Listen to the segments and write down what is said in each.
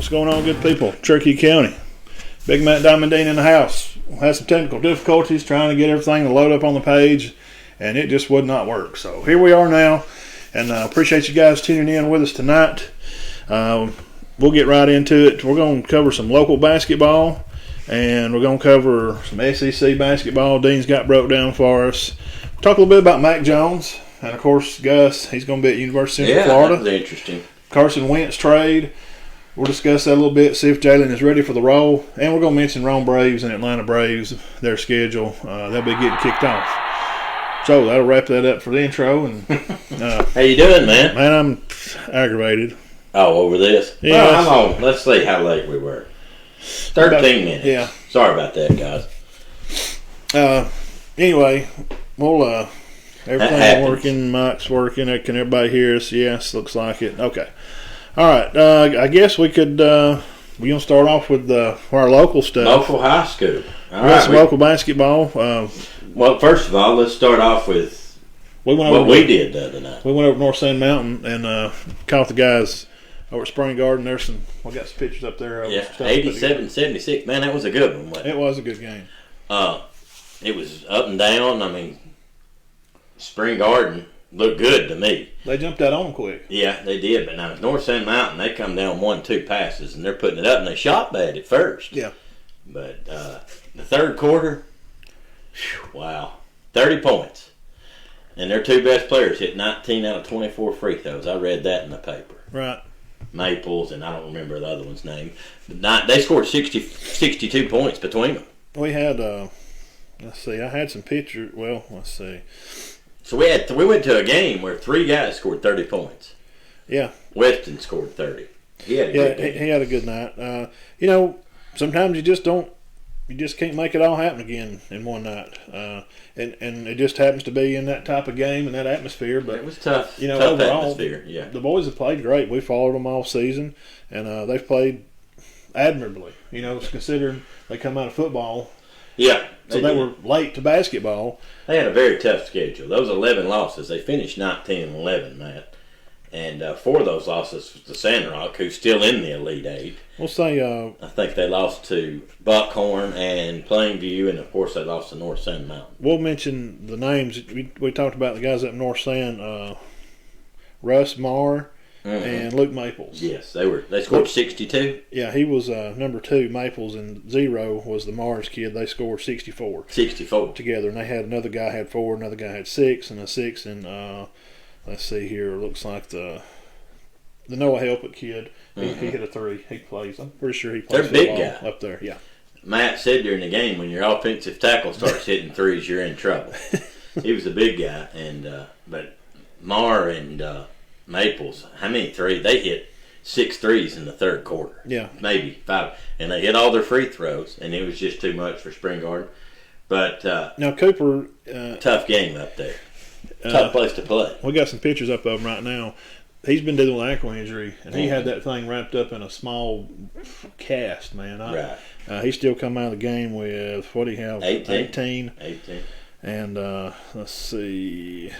What's going on, good people? Cherokee County. Big Matt Diamondine in the house. Had some technical difficulties trying to get everything to load up on the page, and it just would not work. So here we are now, and I appreciate you guys tuning in with us tonight. We'll get right into it. We're going to cover some local basketball, and we're going to cover some SEC basketball. Dean's got broke down for us. Talk a little bit about Mac Jones, and of course Gus. He's going to be at University of Central Florida. Yeah, that was interesting. Carson Wentz trade. We'll discuss that a little bit, see if Jalen is ready for the role. And we're going to mention Rome Braves and Atlanta Braves, their schedule. They'll be getting kicked off. So that'll wrap that up for the intro. And how you doing, man? Man, I'm aggravated. Oh, over this? Yeah. Well, how long? Let's see how late we were. 13 minutes. Yeah. Sorry about that, guys. Anyway, we'll everything working. Mike's working. Can everybody hear us? Yes, looks like it. Okay. All right, I guess we're going to start off with our local stuff. Local high school. All right, some local basketball. Well, first of all, let's start off with what we did the other night. We went over to North Sand Mountain and caught the guys over at Spring Garden. We got some pictures up there. Yeah, 87-76. Man, that was a good one, wasn't it? It was a good game. It was up and down. I mean, Spring Garden looked good to me. They jumped out on them quick. Yeah, they did. But now North Sand Mountain, they come down 1-2 passes, and they're putting it up, and they shot bad at first. Yeah. But the third quarter, wow, 30 points. And their two best players hit 19 out of 24 free throws. I read that in the paper. Right. Maples, and I don't remember the other one's name. But they scored 62 points between them. We had, let's see, I had some pictures. Well, let's see. So we went to a game where three guys scored 30 points. Yeah. Weston scored 30. He had a good game. He had a good night. Sometimes you just can't make it all happen again in one night. And it just happens to be in that type of game and that atmosphere. But it was tough. Tough Overall, atmosphere. Yeah. The boys have played great. We followed them all season, and they've played admirably. Considering they come out of football. Yeah. So they were late to basketball. They had a very tough schedule. Those 11 losses, they finished 19-11, Matt. And 4 of those losses was to Sandrock, who's still in the Elite Eight. We'll say I think they lost to Buckhorn and Plainview, and of course they lost to North Sand Mountain. We'll mention the names. We talked about the guys up North Sand, Russ Marr and Luke Maples. Yes, they scored 62. Yeah, he was number 2, Maples, and 0 was the Mars kid. They scored 64. 64 together, and they had another guy had 4, another guy had 6, and a 6. And let's see here. It looks like the Noah Helpett kid. He hit a 3. He plays. I'm pretty sure he plays. They're big guy up there. Yeah. Matt said during the game, when your offensive tackle starts hitting threes, you're in trouble. He was a big guy, and but Marr and Maples, how many threes? They hit 6 threes in the third quarter. Yeah. Maybe 5. And they hit all their free throws, and it was just too much for Spring Garden. But now Cooper. Tough game up there. Tough place to play. We got some pictures up of him right now. He's been dealing with ankle injury, and he had that thing wrapped up in a small cast, man. Right. He still come out of the game with, what do you have? 18. And let's see.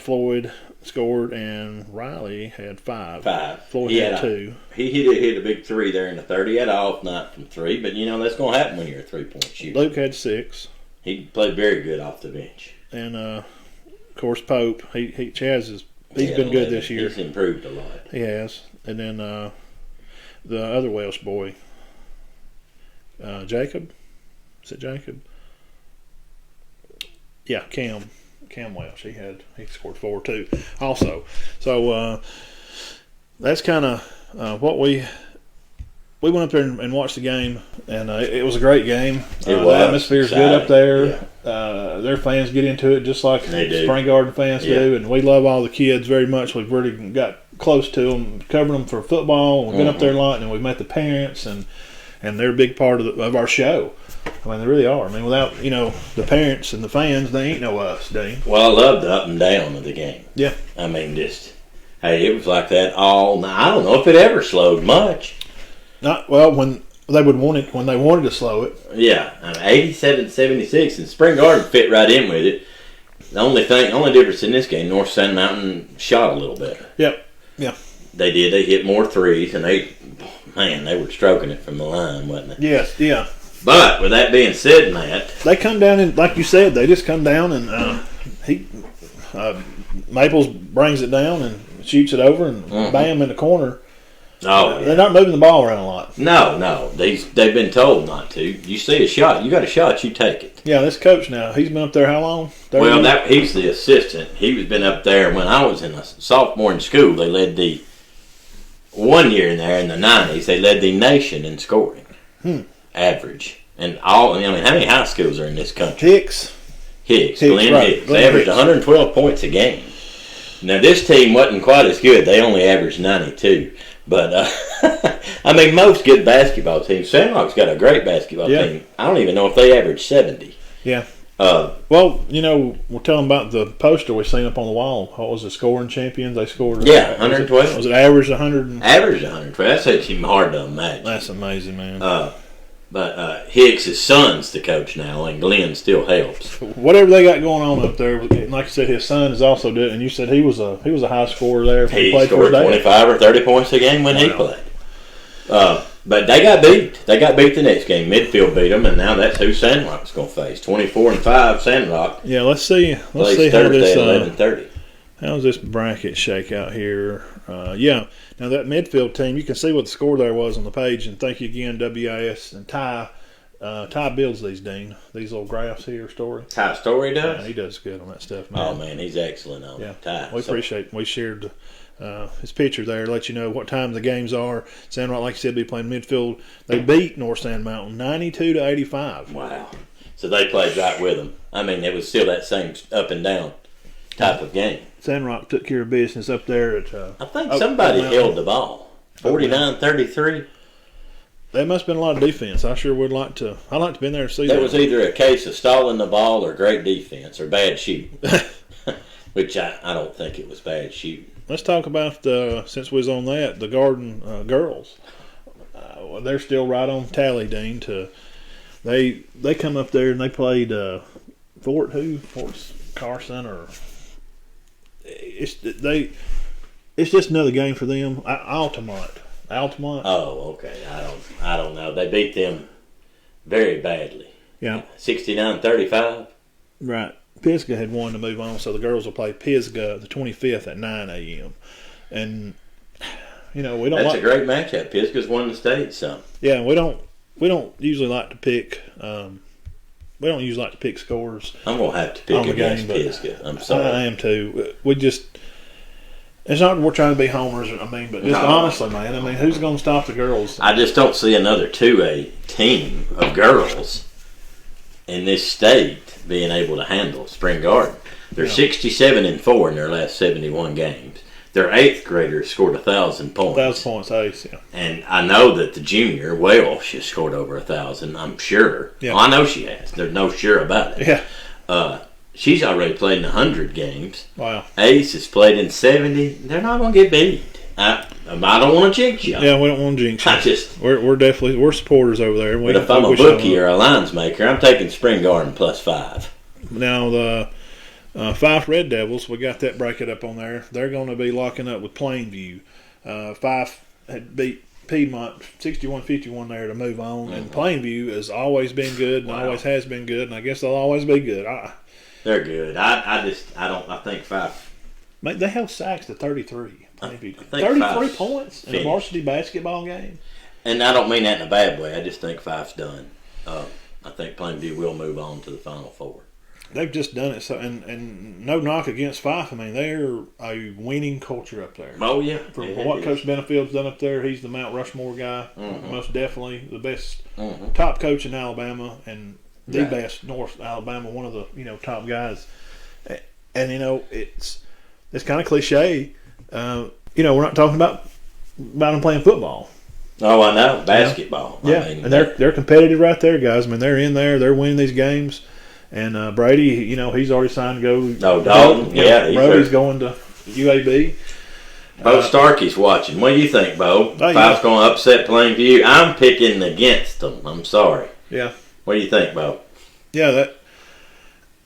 Floyd scored, and Riley had 5. Floyd had 2. He hit a big 3 there in the third. He had an off night from 3, but that's going to happen when you're a 3-point shooter. Luke had 6. He played very good off the bench. And of course Pope, Chaz he's been good this year. He's improved a lot. He has. And then the other Welsh boy, Jacob. Is it Jacob? Yeah, Cam Welsh. He scored 4 too. Also, so that's kind of what we went up there and watched the game, and it was a great game. The atmosphere's good up there. Yeah. Their fans get into it just like Spring Garden fans do, and we love all the kids very much. We've really got close to them, covered them for football. We've been up there a lot, and we've met the parents, and they're a big part of our show. I mean, they really are. I mean, without the parents and the fans, they ain't no us, Dean. Well, I love the up and down of the game. Yeah. I mean, it was like that all night. I don't know if it ever slowed much. Not well when they wanted to slow it. Yeah, 87-76, and Spring Garden fit right in with it. The only difference in this game, North Sand Mountain shot a little better. Yep. Yeah. They did. They hit more threes, and man, they were stroking it from the line, wasn't it? Yes, yeah. But with that being said, Matt, They come down and, like you said, they just come down and Maples brings it down and shoots it over and bam in the corner. oh, They're not moving the ball around a lot. no, they've been told not to. You see a shot, you got a shot, you take it. Yeah, this coach now, he's been up there how long? 30 Well, years? he's the assistant. He was been up there when I was in a sophomore in school. They led the one year in there in the 90s. They led the nation in scoring average. And how many high schools are in this country? Hicks, Glenn right. Hicks. Glenn They averaged Hicks. 112 points a game. Now this team wasn't quite as good. They only averaged 92. But most good basketball teams. Sandrock's got a great basketball team. I don't even know if they average 70. Yeah. Uh, Well, we're telling about the poster we seen up on the wall. What was the scoring champions? They scored. 112. Was it average 100? Average 112. That's actually hard to imagine. That's amazing, man. But Hicks' son's the coach now, and Glenn still helps. Whatever they got going on up there, like you said, his son is also doing. And you said he was a high scorer there. He played for scored his dad. 25 or 30 points a game when he played. But they got beat. They got beat the next game. Midfield beat them, and now that's who Sandrock's going to face. 24-5 Sandrock. Yeah, let's see. Let's Plays see how Thursday this. at 11:30. How's this bracket shake out here? Yeah. Now that midfield team, you can see what the score there was on the page. And thank you again, WIS and Ty. Ty builds these, Dean. These little graphs here, Story. Ty Story does? Yeah, he does good on that stuff, man. Oh, man, he's excellent on Yeah. Ty. We appreciate. We shared his picture there, let you know what time the games are. Sandrock, like you said, be playing midfield. They beat North Sand Mountain 92-85. Wow. So they played right with them. It was still that same up and down type of game. Sandrock took care of business up there at. I think somebody held the ball. 49-33. There must have been a lot of defense. I sure would like to. I'd like to be in there and see that. That was either a case of stalling the ball or great defense or bad shooting. Which I don't think it was bad shooting. Let's talk about, since we was on that, the Garden girls. They're still right on tally, Dean. They come up there and they played Fort Carson, or it's just another game for them. Altamont. Oh, okay. I don't know. They beat them very badly. Yeah. 69-35. Right. Pisgah had won to move on, so the girls will play Pisgah the 25th at 9 a.m. And we don't. That's a great matchup. Pisgah's won the state, so. Yeah, we don't usually like to pick. We don't usually like to pick scores. I'm gonna have to pick against Pisgah. I'm sorry. I am too. We just. It's not that we're trying to be homers. But just honestly, man. Who's going to stop the girls? I just don't see another 2A team of girls in this state being able to handle Spring Garden. They're 67-4 in their last 71 games. Their 8th graders scored 1,000 points. 1,000 points, ace, yeah. And I know that the junior, Welsh, has scored over 1,000, I'm sure. Yeah. Well, I know she has. There's no sure about it. Yeah. She's already played in 100 games. Wow. Ace has played in 70. They're not going to get beat. I don't want to jinx you. Yeah, we don't want to jinx you. We're definitely supporters over there. But if I'm a bookie or a lines maker, I'm taking Spring Garden +5. Now the Fife Red Devils, we got that bracket up on there. They're going to be locking up with Plainview. Fife had beat Piedmont 61-51 there to move on, and Plainview has always been good and always has been good, and I guess they'll always be good. They're good. I think Fife. Mate, they held Sachs to 33. Plainview. 33 points in a varsity basketball game. And I don't mean that in a bad way. I just think Fife's done. I think Plainview will move on to the Final Four. They've just done it. So, and no knock against Fife. They're a winning culture up there. Oh, yeah. From what Coach Benefield's done up there, he's the Mount Rushmore guy. Most definitely the best top coach in Alabama and the best North Alabama, one of the top guys. And it's kind of cliche. We're not talking about them playing football. Oh, I know. Basketball. Yeah, and they're competitive right there, guys. They're in there. They're winning these games. And Brady, he's already signed to go. Oh, Dalton. Brody's going to UAB. Bo Starkey's watching. What do you think, Bo? Five's going to upset Plainview. I'm picking against them. I'm sorry. Yeah. What do you think, Bo? Yeah,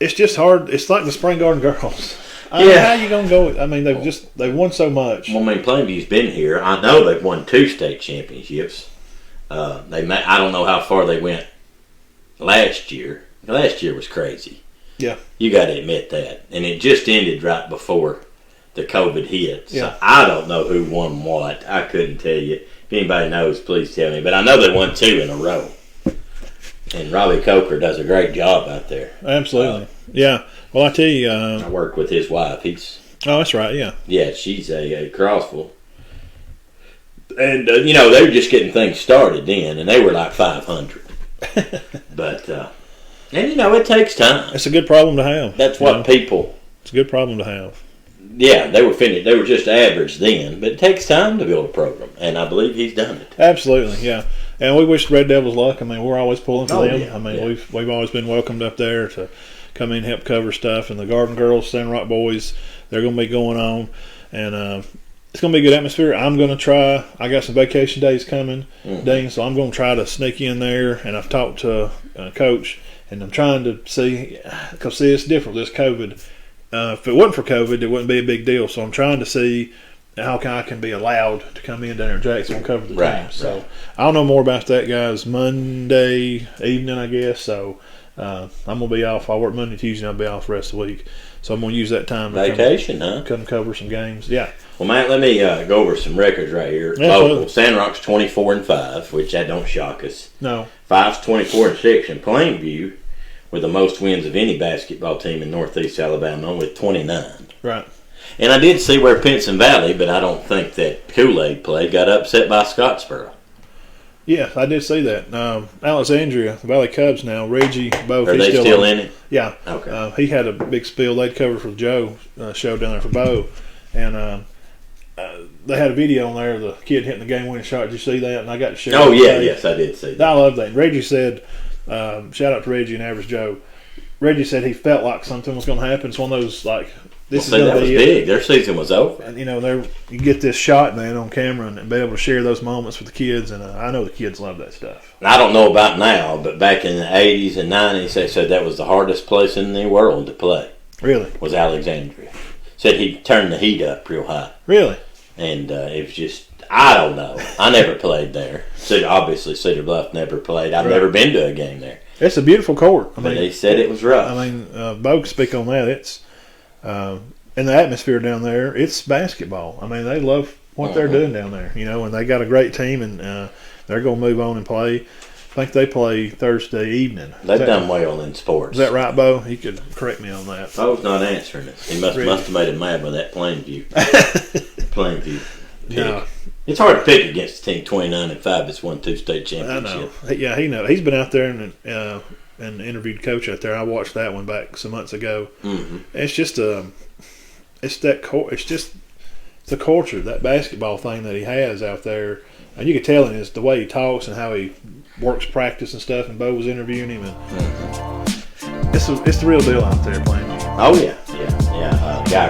it's just hard. It's like the Spring Garden girls. How you gonna go? I mean, they won so much. Well, I mean, Plainview's been here. I know they've won 2 state championships. I don't know how far they went last year. Last year was crazy. Yeah, you got to admit that, and it just ended right before the COVID hit. So yeah. I don't know who won what. I couldn't tell you. If anybody knows, please tell me. But I know they won 2 in a row. And Robbie Coker does a great job out there. Absolutely. Yeah. Well, I tell you, I work with his wife. Oh, that's right. Yeah. Yeah, she's a Crossville. And, they were just getting things started then, and they were like 500. But, it takes time. It's a good problem to have. That's what people... It's a good problem to have. Yeah, they were finished. They were just average then, but it takes time to build a program, and I believe he's done it. Absolutely, yeah. And we wish Red Devils luck. I mean, we're always pulling for them. Yeah, I mean, we've always been welcomed up there to come in and help cover stuff. And the Garden Girls, Sand Rock Boys, they're going to be going on, and it's going to be a good atmosphere. I'm going to try. I got some vacation days coming, Dean, so I'm going to try to sneak in there. And I've talked to Coach, and I'm trying to see, because it's different. This COVID. If it wasn't for COVID, it wouldn't be a big deal. So I'm trying to see how I can be allowed to come in down there in Jackson and cover the team. So I'll know more about that, guys, Monday evening, I guess. So I'm going to be off. I work Monday, Tuesday, and I'll be off the rest of the week. So I'm going to use that time to come cover some games. Yeah. Well, Matt, let me go over some records right here. Local. Sandrock's 24-5, which that don't shock us. No. 5's 24-6, and Plainview with the most wins of any basketball team in Northeast Alabama with 29. Right. And I did see where Pinson Valley, but I don't think that Kool-Aid play got upset by Scottsboro. Yes, I did see that. Alexandria, the Valley Cubs now, Reggie, both. Are they still in it? Yeah. Okay. He had a big spiel. They'd cover for Joe show down there for Bo. And they had a video on there of the kid hitting the game-winning shot. Did you see that? And I got to share it. Oh, yeah, yes, I did see that. I love that. And Reggie said, shout out to Reggie and Average Joe. Reggie said he felt like something was going to happen. It's one of those, like, this is going to be big. Their season was over. And, you get this shot, man, on camera and be able to share those moments with the kids. And I know the kids love that stuff. I don't know about now, but back in the 80s and 90s, they said that was the hardest place in the world to play. Really? Was Alexandria. Said he turned the heat up real high. Really? And it was just, I don't know. I never played there. So obviously, Cedar Bluff never played. I've never been to a game there. It's a beautiful court. But they said it was rough. I mean, Bo can speak on that. It's in the atmosphere down there. It's basketball. I mean, they love what they're doing down there. And they got a great team, and they're going to move on and play. I think they play Thursday evening. They've done well in sports. Is that right, Bo? He could correct me on that. Bo's not answering it. He must have made him mad with that Plainview. Plainview pick. No. It's hard to pick against a team 29-5 that's won 2 state championships. I know. Yeah, he knows. He's been out there and interviewed coach out there. I watched that one back some months ago. Mm-hmm. It's just it's the culture, that basketball thing that he has out there, and you can tell in the way he talks and how he works practice and stuff. And Bo was interviewing him, and it's the real deal out there playing. Oh yeah. Guy